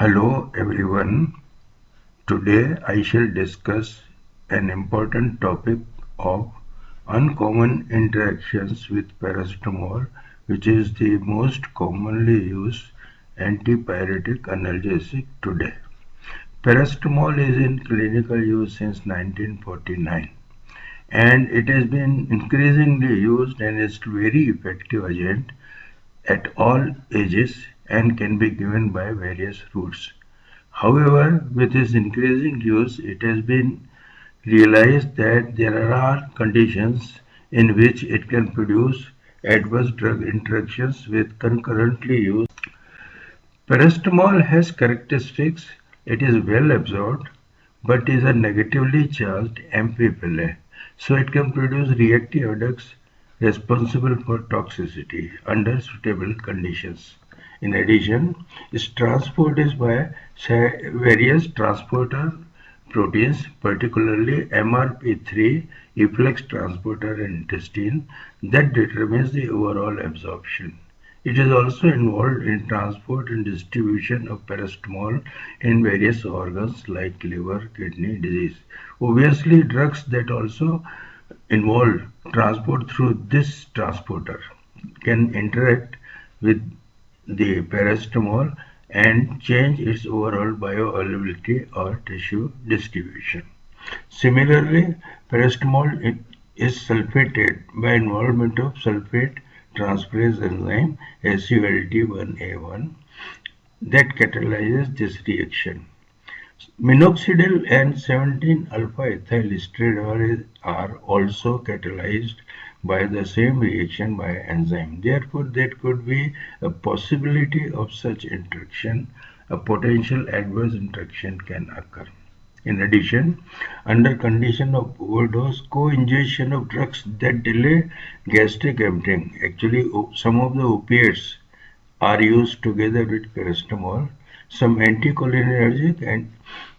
Hello everyone. Today I shall discuss an important topic of uncommon interactions with paracetamol, which is the most commonly used antipyretic analgesic today. Paracetamol is in clinical use since 1949 and it has been increasingly used and is a very effective agent at all ages and can be given by various routes. However, with its increasing use, it has been realized that there are conditions in which it can produce adverse drug interactions with concurrently use. Paracetamol has characteristics. It is well absorbed, but is a negatively charged amphiphile, so it can produce reactive adducts responsible for toxicity under suitable conditions. In addition, its transport is by various transporter proteins, particularly MRP3 efflux transporter in intestine, that determines the overall absorption. It is also involved in transport and distribution of paracetamol in various organs like liver, kidney disease. Obviously, drugs that also involve transport through this transporter can interact with the paracetamol and change its overall bioavailability or tissue distribution. Similarly, paracetamol is sulfated by involvement of sulfate transferase enzyme SULT1A1 that catalyzes this reaction. Minoxidil and 17-alpha-ethyl estridiol are also catalyzed by the same reaction by enzyme. Therefore, there could be a possibility of such interaction. A potential adverse interaction can occur. In addition, under condition of overdose, co-ingestion of drugs that delay gastric emptying, actually some of the opiates are used together with paracetamol. Some anticholinergic and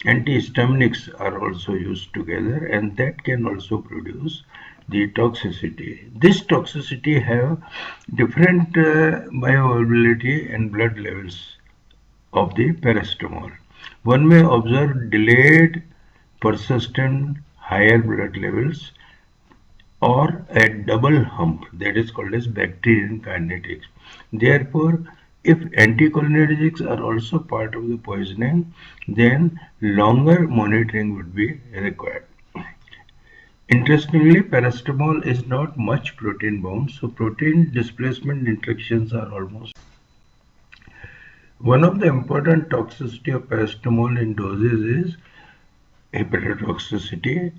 antihistaminics are also used together, and that can also produce the toxicity. This toxicity have different bioavailability and blood levels of the paracetamol. One may observe delayed, persistent, higher blood levels or a double hump that is called as bacterial kinetics. Therefore, if anticholinergics are also part of the poisoning, then longer monitoring would be required. Interestingly, paracetamol is not much protein bound, so protein displacement interactions are almost. One of the important toxicity of paracetamol in doses is hepatotoxicity.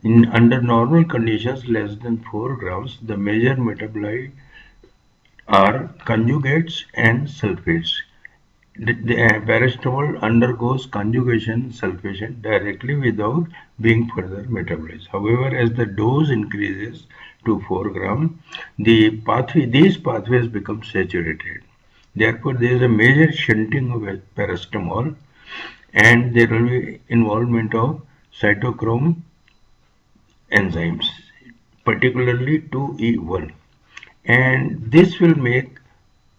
Under normal conditions less than 4 grams, the major metabolite are conjugates and sulfates. The paracetamol undergoes conjugation sulfation directly without being further metabolized. However, as the dose increases to 4 gram, these pathways become saturated. Therefore, there is a major shunting of paracetamol and there will be involvement of cytochrome enzymes, particularly 2E1. And this will make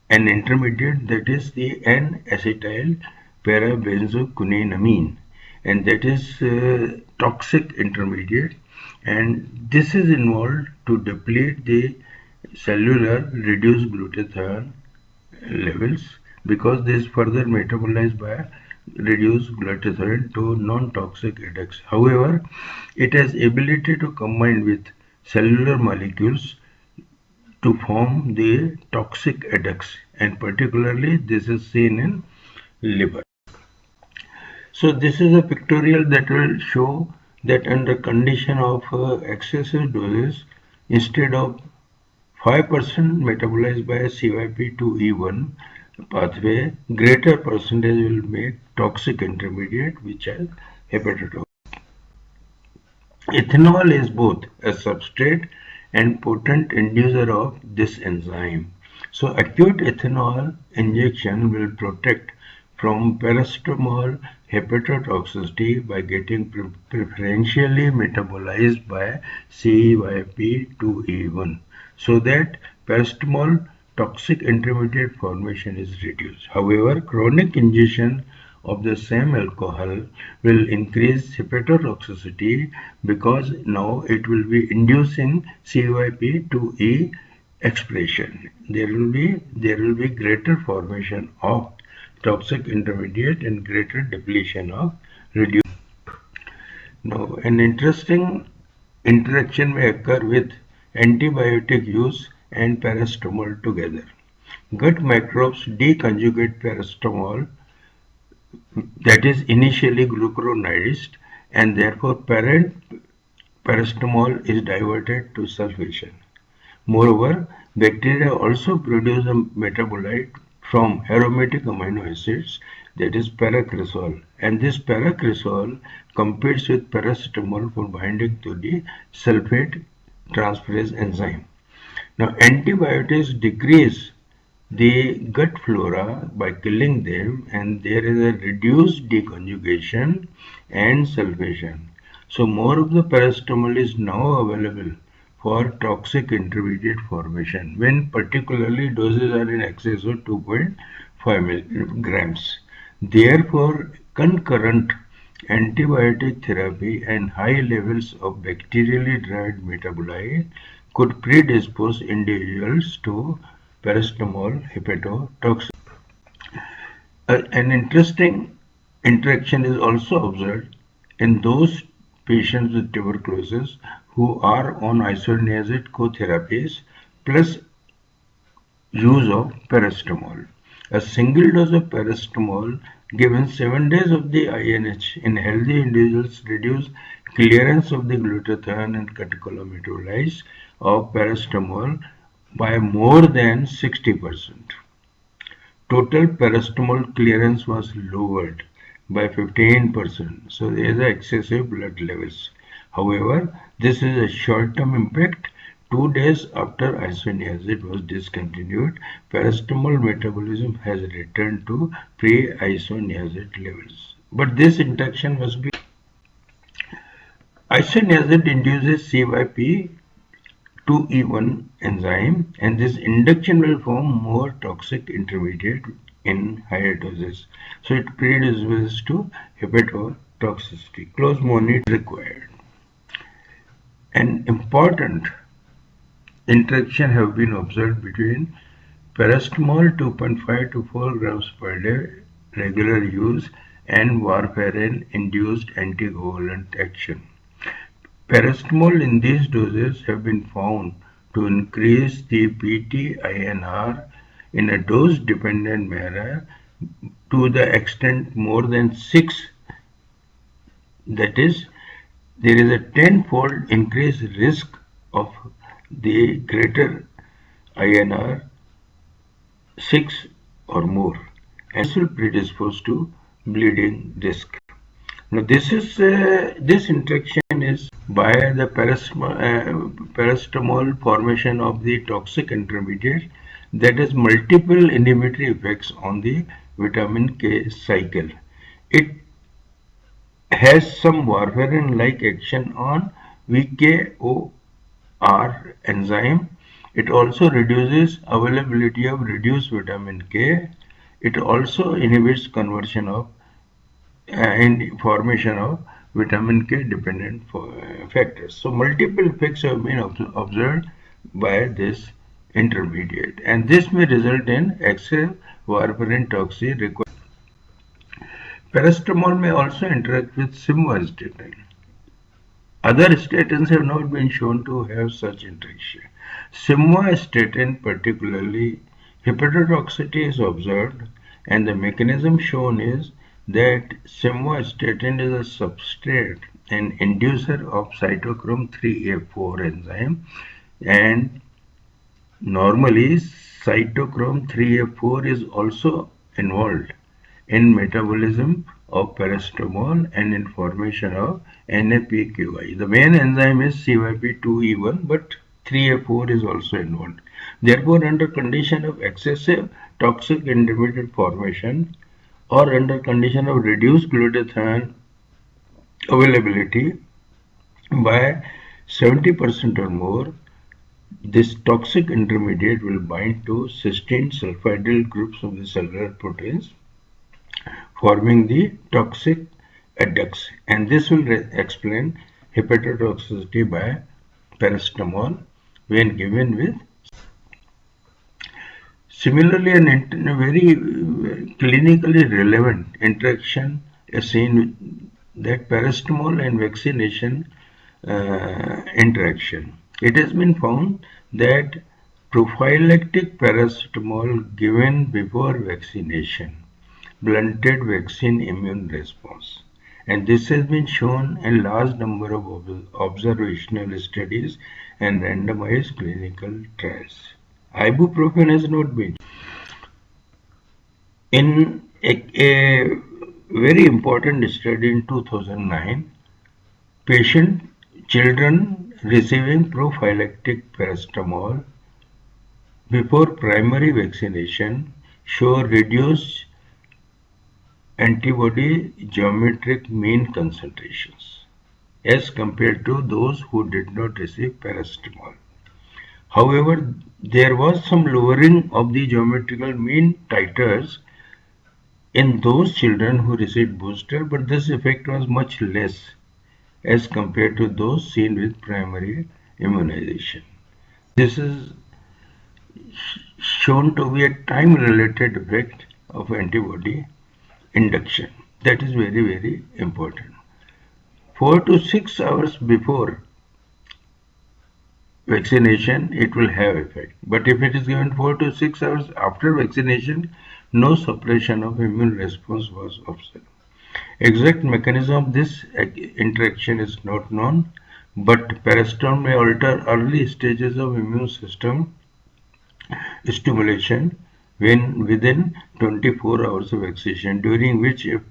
an intermediate that is the N-acetyl parabenzoquinamine, and that is toxic intermediate, and this is involved to deplete the cellular reduced glutathione levels because this is further metabolized by reduced glutathione to non-toxic adducts. However, it has ability to combine with cellular molecules to form the toxic adducts, and particularly this is seen in liver. So this is a pictorial that will show that under condition of excessive doses, instead of 5% metabolized by CYP2E1 pathway, greater percentage will make toxic intermediate which are hepatotoxic. Ethanol is both a substrate and potent inducer of this enzyme. So acute ethanol injection will protect from paracetamol hepatotoxicity by getting preferentially metabolized by CYP2E1 so that paracetamol toxic intermediate formation is reduced. However, chronic ingestion of the same alcohol will increase hepatotoxicity because now it will be inducing CYP2E expression. There will be greater formation of toxic intermediate and greater depletion of reduced. Now, an interesting interaction may occur with antibiotic use and paracetamol together. Gut microbes deconjugate paracetamol, that is initially glucuronidized, and therefore parent paracetamol is diverted to sulfation. Moreover, bacteria also produce a metabolite from aromatic amino acids, that is paracresol, and this paracresol competes with paracetamol for binding to the sulfate transferase enzyme. Now, antibiotics decrease the gut flora by killing them, and there is a reduced deconjugation and sulfation. So more of the paracetamol is now available for toxic intermediate formation when particularly doses are in excess of 2.5 grams. Therefore, concurrent antibiotic therapy and high levels of bacterially derived metabolite could predispose individuals to paracetamol hepatotoxicity. An interesting interaction is also observed in those patients with tuberculosis who are on isoniazid co-therapies plus use of paracetamol. A single dose of paracetamol given 7 days of the INH in healthy individuals reduce clearance of the glutathione and catechol of paracetamol by more than 60%. Total paracetamol clearance was lowered by 15%, so there is excessive blood levels. However, this is a short-term impact. 2 days after isoniazid was discontinued, paracetamol metabolism has returned to pre-isoniazid levels. But this interaction must be. Isoniazid induces CYP2E1 enzyme, and this induction will form more toxic intermediate in higher doses. So it predisposes to hepatotoxicity. Close monitoring is required. An important interaction have been observed between paracetamol 2.5 to 4 grams per day regular use and warfarin-induced anticoagulant action. Paracetamol in these doses have been found to increase the PT-INR in a dose-dependent manner to the extent more than 6, that is, there is a 10-fold increased risk of the greater INR 6 or more, and this will predispose to bleeding risk. Now this interaction is by the paracetamol formation of the toxic intermediate that has multiple inhibitory effects on the vitamin K cycle. It has some warfarin-like action on VKOR enzyme. It also reduces availability of reduced vitamin K. It also inhibits conversion of and formation of vitamin K dependent factors. So multiple effects have been observed by this intermediate, and this may result in excessive warfarin toxicity. Paracetamol may also interact with simvastatin. Other statins have not been shown to have such interaction. Simvastatin particularly, hepatotoxicity is observed, and the mechanism shown is that simvastatin is a substrate and inducer of cytochrome 3A4 enzyme, and normally cytochrome 3A4 is also involved in metabolism of paracetamol and in formation of NAPQI. The main enzyme is CYP2E1, but 3A4 is also involved. Therefore, under condition of excessive toxic intermediate formation or under condition of reduced glutathione availability by 70% or more, this toxic intermediate will bind to cysteine sulfidyl groups of the cellular proteins, forming the toxic adducts, and this will explain hepatotoxicity by paracetamol when given with. Similarly, a very clinically relevant interaction is seen that paracetamol and vaccination interaction. It has been found that prophylactic paracetamol given before vaccination blunted vaccine immune response. And this has been shown in large number of observational studies and randomized clinical trials. Ibuprofen has not been. In a very important study in 2009, patient children receiving prophylactic paracetamol before primary vaccination show reduced antibody geometric mean concentrations as compared to those who did not receive paracetamol. However, there was some lowering of the geometrical mean titers in those children who received booster, but this effect was much less as compared to those seen with primary immunization. This is shown to be a time-related effect of antibody induction. That is very, very important. 4 to 6 hours before vaccination, it will have effect. But if it is given 4 to 6 hours after vaccination, no suppression of immune response was observed. Exact mechanism of this interaction is not known, but paracetamol may alter early stages of immune system stimulation when within 24 hours of vaccination, during which if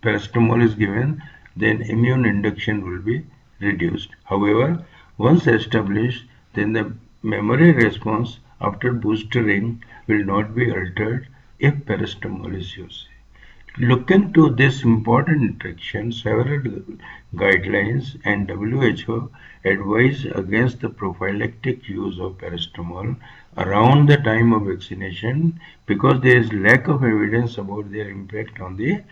paracetamol is given, then immune induction will be reduced. However, once established, then the memory response after boostering will not be altered if paracetamol is used. Looking to this important interaction, several guidelines and WHO advise against the prophylactic use of paracetamol around the time of vaccination because there is lack of evidence about their impact on the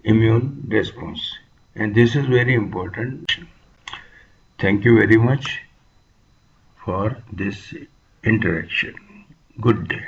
immune response. And this is very important. Thank you very much for this interaction. Good day.